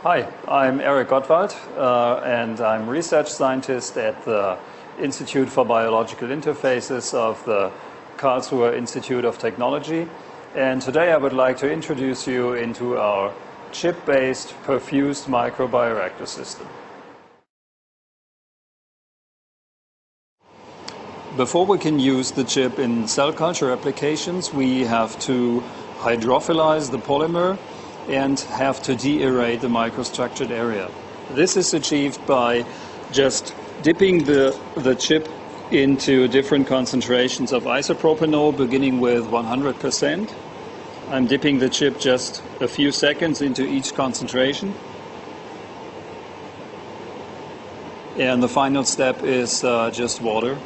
Hi, I'm Eric Gottwald, and I'm research scientist at the Institute for Biological Interfaces of the Karlsruhe Institute of Technology. And today I would like to introduce you into our chip-based perfused micro-bioreactor system. Before we can use the chip in cell culture applications, we have to hydrophilize the polymer and have to deaerate the microstructured area. This is achieved by just dipping the chip into different concentrations of isopropanol, beginning with 100%. I'm dipping the chip just a few seconds into each concentration. And the final step is just water.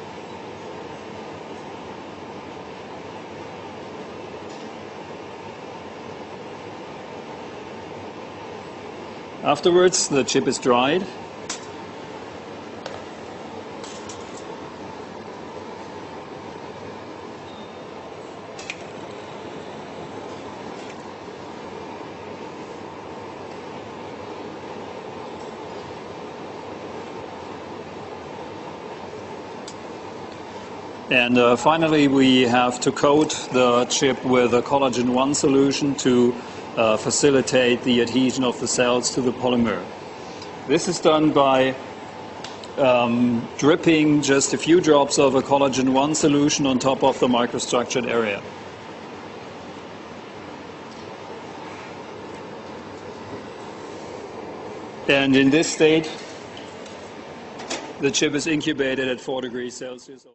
Afterwards, the chip is dried. And finally, we have to coat the chip with a collagen-1 solution to facilitate the adhesion of the cells to the polymer. This is done by dripping just a few drops of a collagen-1 solution on top of the microstructured area. And in this state, the chip is incubated at 4 degrees Celsius.